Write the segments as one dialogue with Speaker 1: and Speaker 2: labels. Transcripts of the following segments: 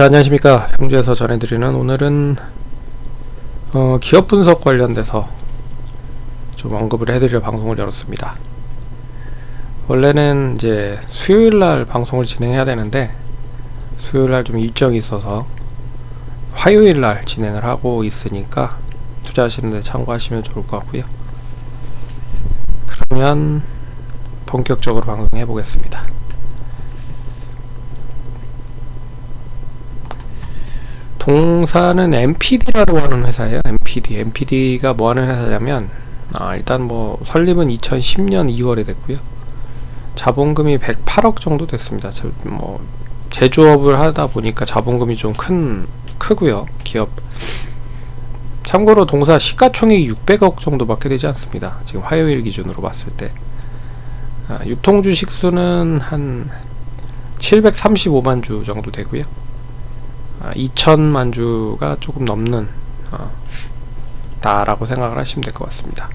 Speaker 1: 자, 안녕하십니까. 평주에서 전해드리는 오늘은 기업 분석 관련돼서 좀 언급을 해드릴 방송을 열었습니다. 원래는 이제 수요일날 방송을 진행해야 되는데 수요일날 좀 일정이 있어서 화요일날 진행을 하고 있으니까 투자하시는데 참고하시면 좋을 것 같고요. 그러면 본격적으로 방송해 보겠습니다. 동사는 MPD라고 하는 회사예요. MPD가 뭐 하는 회사냐면 일단 뭐 설립은 2010년 2월에 됐고요. 자본금이 108억 정도 됐습니다. 뭐 제조업을 하다 보니까 자본금이 좀 크고요. 기업. 참고로 동사 시가총액이 600억 정도밖에 되지 않습니다. 지금 화요일 기준으로 봤을 때. 유통 주식 수는 한 735만 주 정도 되고요. 2천만 주가 조금 넘는 다라고 생각을 하시면 될 것 같습니다.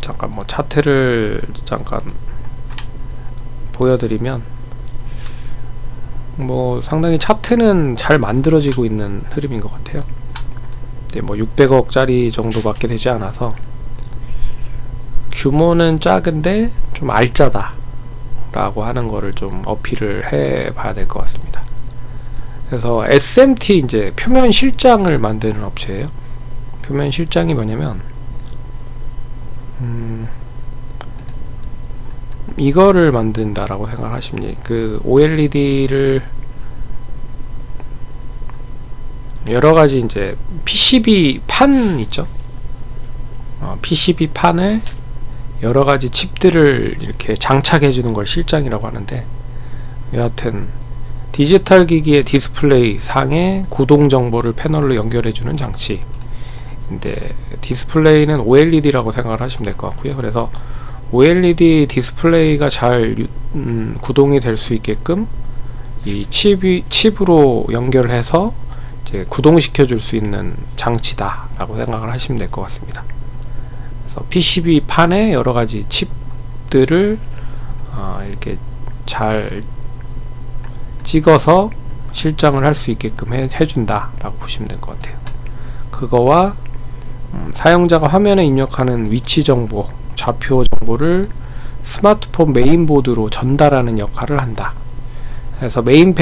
Speaker 1: 잠깐 뭐 차트를 잠깐 보여드리면 뭐 상당히 차트는 잘 만들어지고 있는 흐름인 것 같아요. 근데 뭐 600억짜리 정도밖에 되지 않아서 규모는 작은데 좀 알짜다 라고 하는 거를 좀 어필을 해 봐야 될 것 같습니다. 그래서 SMT 이제 표면 실장을 만드는 업체예요. 표면 실장이 뭐냐면 이거를 만든다라고 생각을 하시면 돼요. 그 OLED를 여러가지 이제 PCB 판 있죠. PCB 판에 여러가지 칩들을 이렇게 장착해 주는 걸 실장이라고 하는데, 여하튼 디지털 기기의 디스플레이 상에 구동 정보를 패널로 연결해 주는 장치. 근데 디스플레이는 OLED라고 생각을 하시면 될 것 같고요. 그래서 OLED 디스플레이가 잘 구동이 될 수 있게끔 이 칩으로 연결해서 이제 구동시켜 줄 수 있는 장치다라고 생각을 하시면 될 것 같습니다. 그래서 PCB 판에 여러가지 칩들을 이렇게 잘 찍어서 실장을 할 수 있게끔 해준다 라고 보시면 될 것 같아요. 그거와 사용자가 화면에 입력하는 위치 정보, 좌표 정보를 스마트폰 메인보드로 전달하는 역할을 한다. 그래서 메인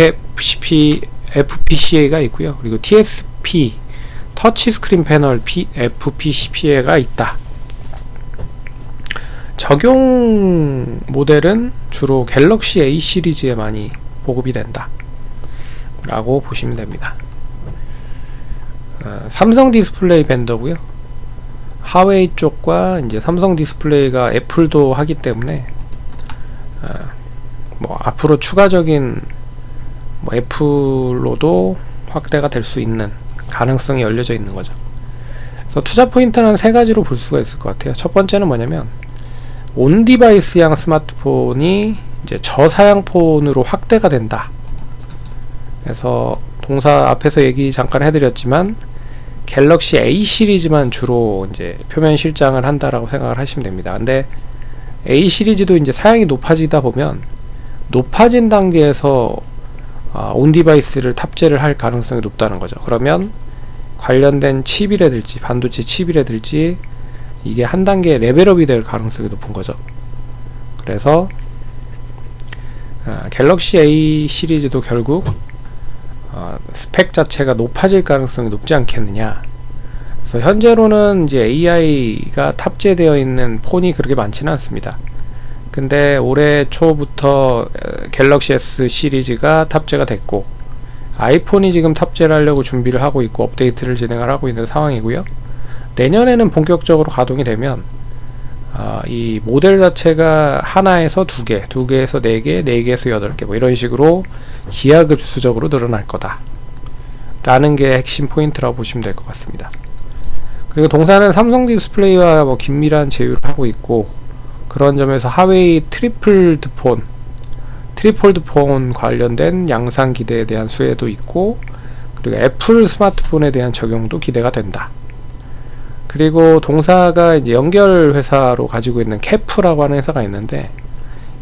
Speaker 1: FPGA가 있고요. 그리고 TSP, 터치 스크린 패널 FPGA가 있다. 적용 모델은 주로 갤럭시 A 시리즈에 많이 보급이 된다 라고 보시면 됩니다. 삼성 디스플레이 벤더고요. 하웨이 쪽과 이제 삼성 디스플레이가 애플도 하기 때문에 뭐 앞으로 추가적인 뭐 애플로도 확대가 될 수 있는 가능성이 열려져 있는 거죠. 그래서 투자 포인트는 세 가지로 볼 수가 있을 것 같아요. 첫 번째는 뭐냐면 온 디바이스형 스마트폰이 이제 저사양폰으로 확대가 된다. 그래서 동사 앞에서 얘기 잠깐 해드렸지만 갤럭시 A 시리즈만 주로 이제 표면 실장을 한다라고 생각을 하시면 됩니다. 근데 A 시리즈도 이제 사양이 높아지다 보면 높아진 단계에서 온 디바이스를 탑재를 할 가능성이 높다는 거죠. 그러면 관련된 칩이라든지 반도체 칩이라든지 이게 한 단계 레벨업이 될 가능성이 높은 거죠. 그래서 갤럭시 A 시리즈도 결국 스펙 자체가 높아질 가능성이 높지 않겠느냐. 그래서 현재로는 이제 AI가 탑재되어 있는 폰이 그렇게 많지는 않습니다. 근데 올해 초부터 갤럭시 S 시리즈가 탑재가 됐고 아이폰이 지금 탑재를 하려고 준비를 하고 있고 업데이트를 진행을 하고 있는 상황이고요. 내년에는 본격적으로 가동이 되면 이 모델 자체가 하나에서 두 개에서 네 개, 네 개에서 8개 뭐 이런 식으로 기하급수적으로 늘어날 거다 라는 게 핵심 포인트라고 보시면 될 것 같습니다. 그리고 동사는 삼성 디스플레이와 뭐 긴밀한 제휴를 하고 있고, 그런 점에서 하웨이 트리폴드 폰 관련된 양산 기대에 대한 수혜도 있고, 그리고 애플 스마트폰에 대한 적용도 기대가 된다. 그리고 동사가 이제 연결 회사로 가지고 있는 캐프라고 하는 회사가 있는데,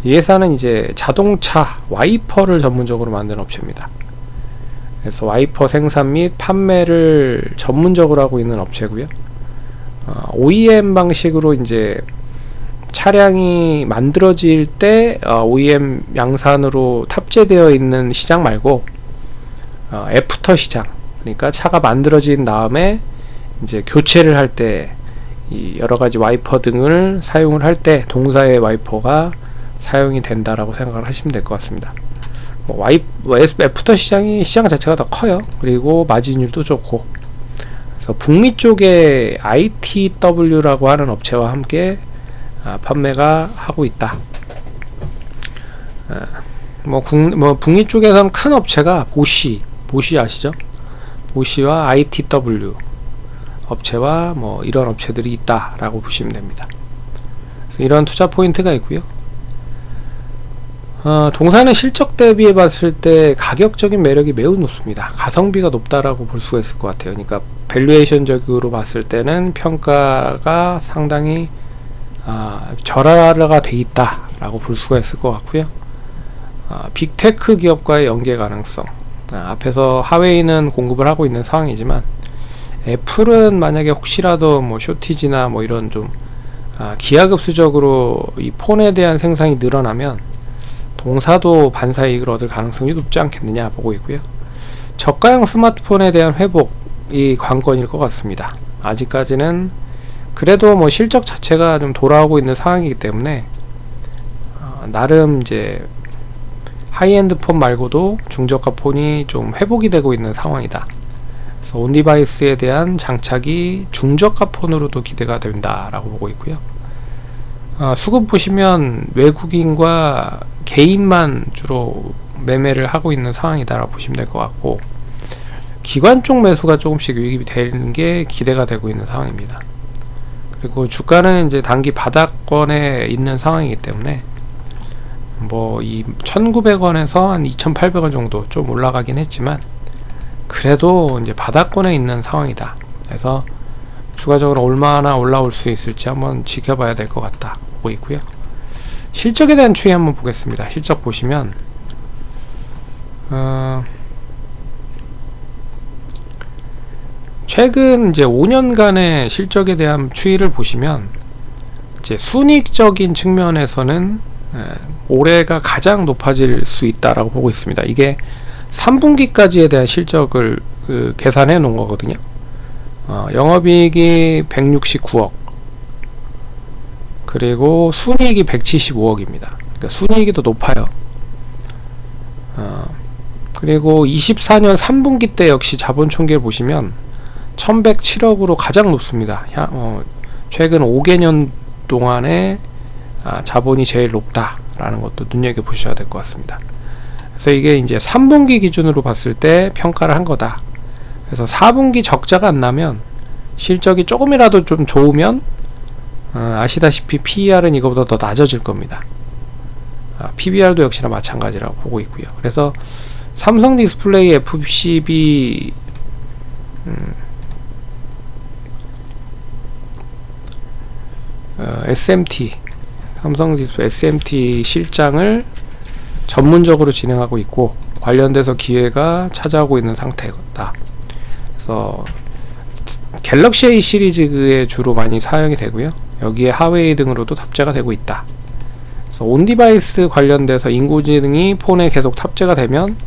Speaker 1: 이 회사는 이제 자동차 와이퍼를 전문적으로 만드는 업체입니다. 그래서 와이퍼 생산 및 판매를 전문적으로 하고 있는 업체고요. OEM 방식으로 이제 차량이 만들어질 때 OEM 양산으로 탑재되어 있는 시장 말고 애프터 시장, 그러니까 차가 만들어진 다음에 이제 교체를 할 때 이 여러 가지 와이퍼 등을 사용을 할 때 동사의 와이퍼가 사용이 된다라고 생각을 하시면 될 것 같습니다. 애프터 시장 자체가 더 커요. 그리고 마진율도 좋고. 그래서 북미 쪽에 ITW라고 하는 업체와 함께 판매가 하고 있다. 북미 쪽에서는 큰 업체가 보시 아시죠? 보시와 ITW 업체와 이런 업체들이 있다라고 보시면 됩니다. 그래서 이런 투자 포인트가 있고요. 동사는 실적 대비해 봤을 때 가격적인 매력이 매우 높습니다. 가성비가 높다라고 볼 수가 있을 것 같아요. 그러니까 밸류에이션적으로 봤을 때는 평가가 상당히 절하가 돼 있다라고 볼 수가 있을 것 같고요. 빅테크 기업과의 연계 가능성, 앞에서 하웨이는 공급을 하고 있는 상황이지만 애플은 만약에 혹시라도 쇼티지나 이런 좀 기하급수적으로 이 폰에 대한 생산이 늘어나면 동사도 반사이익을 얻을 가능성이 높지 않겠느냐 보고 있고요. 저가형 스마트폰에 대한 회복이 관건일 것 같습니다. 아직까지는 그래도 실적 자체가 좀 돌아오고 있는 상황이기 때문에 나름 이제 하이엔드 폰 말고도 중저가 폰이 좀 회복이 되고 있는 상황이다. 그래서 온디바이스에 대한 장착이 중저가 폰으로도 기대가 된다라고 보고 있고요. 수급 보시면 외국인과 개인만 주로 매매를 하고 있는 상황이다라고 보시면 될 것 같고, 기관 쪽 매수가 조금씩 유입이 되는 게 기대가 되고 있는 상황입니다. 그리고 주가는 이제 단기 바닥권에 있는 상황이기 때문에 이 1900원에서 한 2800원 정도 좀 올라가긴 했지만 그래도 이제 바닥권에 있는 상황이다. 그래서 추가적으로 얼마나 올라올 수 있을지 한번 지켜봐야 될 것 같다 보고 있고요. 실적에 대한 추이 한번 보겠습니다. 실적 보시면 최근 이제 5년간의 실적에 대한 추이를 보시면 이제 순이익적인 측면에서는 올해가 가장 높아질 수 있다라고 보고 있습니다. 이게 3분기까지에 대한 실적을 계산해 놓은 거거든요. 영업이익이 169억, 그리고 순이익이 175억입니다. 그러니까 순이익이 더 높아요. 그리고 24년 3분기 때 역시 자본 총계를 보시면 1107억으로 가장 높습니다. 최근 5개년 동안에 자본이 제일 높다라는 것도 눈여겨보셔야 될 것 같습니다. 그래서 이게 이제 3분기 기준으로 봤을 때 평가를 한 거다. 그래서 4분기 적자가 안 나면, 실적이 조금이라도 좀 좋으면 아시다시피 PER은 이거보다 더 낮아질 겁니다. PBR도 역시나 마찬가지라고 보고 있고요. 그래서 삼성 디스플레이 FCB SMT, 삼성 디스플레이 SMT 실장을 전문적으로 진행하고 있고 관련돼서 기회가 찾아오고 있는 상태다. 그래서 갤럭시 A 시리즈에 주로 많이 사용이 되고요. 여기에 하웨이 등으로도 탑재가 되고 있다. 그래서 온디바이스 관련돼서 인공지능이 폰에 계속 탑재가 되면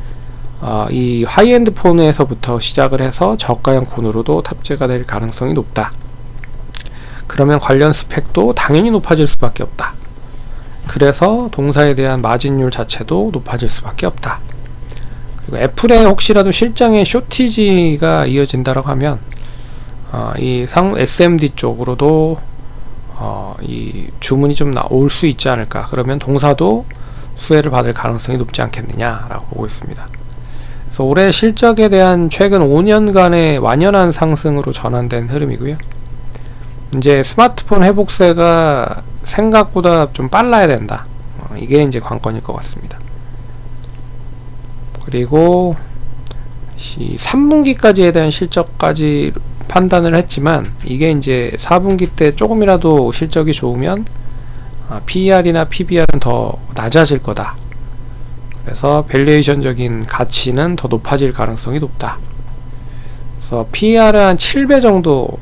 Speaker 1: 이 하이엔드 폰에서부터 시작을 해서 저가형 폰으로도 탑재가 될 가능성이 높다. 그러면 관련 스펙도 당연히 높아질 수밖에 없다. 그래서 동사에 대한 마진율 자체도 높아질 수밖에 없다. 그리고 애플에 혹시라도 실장의 쇼티지가 이어진다라고 하면 이 SMD 쪽으로도 이 주문이 좀 올 수 있지 않을까. 그러면 동사도 수혜를 받을 가능성이 높지 않겠느냐라고 보고 있습니다. 그래서 올해 실적에 대한 최근 5년간의 완연한 상승으로 전환된 흐름이고요. 이제 스마트폰 회복세가 생각보다 좀 빨라야 된다. 이게 이제 관건일 것 같습니다. 그리고 3분기까지에 대한 실적까지 판단을 했지만 이게 이제 4분기 때 조금이라도 실적이 좋으면 PER이나 PBR은 더 낮아질 거다. 그래서 밸류에이션적인 가치는 더 높아질 가능성이 높다. 그래서 PER은 한 7배 정도.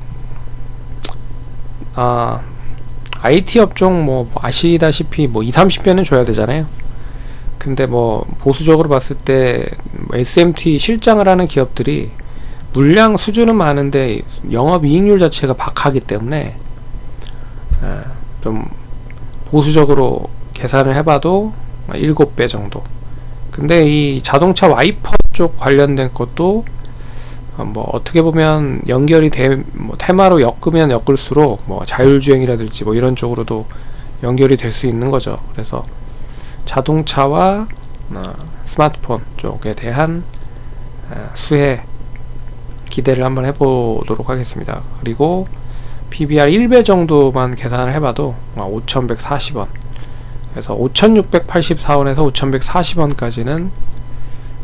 Speaker 1: IT 업종 뭐 아시다시피 뭐 20-30배는 줘야 되잖아요. 근데 뭐 보수적으로 봤을 때 SMT 실장을 하는 기업들이 물량 수준은 많은데 영업이익률 자체가 박하기 때문에 좀 보수적으로 계산을 해봐도 7배 정도. 근데 이 자동차 와이퍼 쪽 관련된 것도 뭐 어떻게 보면 연결이 뭐 테마로 엮으면 엮을수록 뭐 자율주행이라든지 뭐 이런 쪽으로도 연결이 될 수 있는 거죠. 그래서 자동차와 스마트폰 쪽에 대한 수혜 기대를 한번 해보도록 하겠습니다. 그리고 PBR 1배 정도만 계산을 해봐도 5140원, 그래서 5684원에서 5140원까지는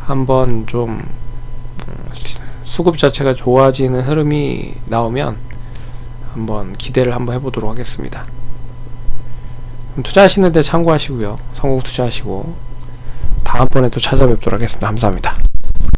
Speaker 1: 한번 좀 수급 자체가 좋아지는 흐름이 나오면 한번 기대를 한번 해보도록 하겠습니다. 투자하시는데 참고하시고요. 성공 투자하시고 다음번에 또 찾아뵙도록 하겠습니다. 감사합니다.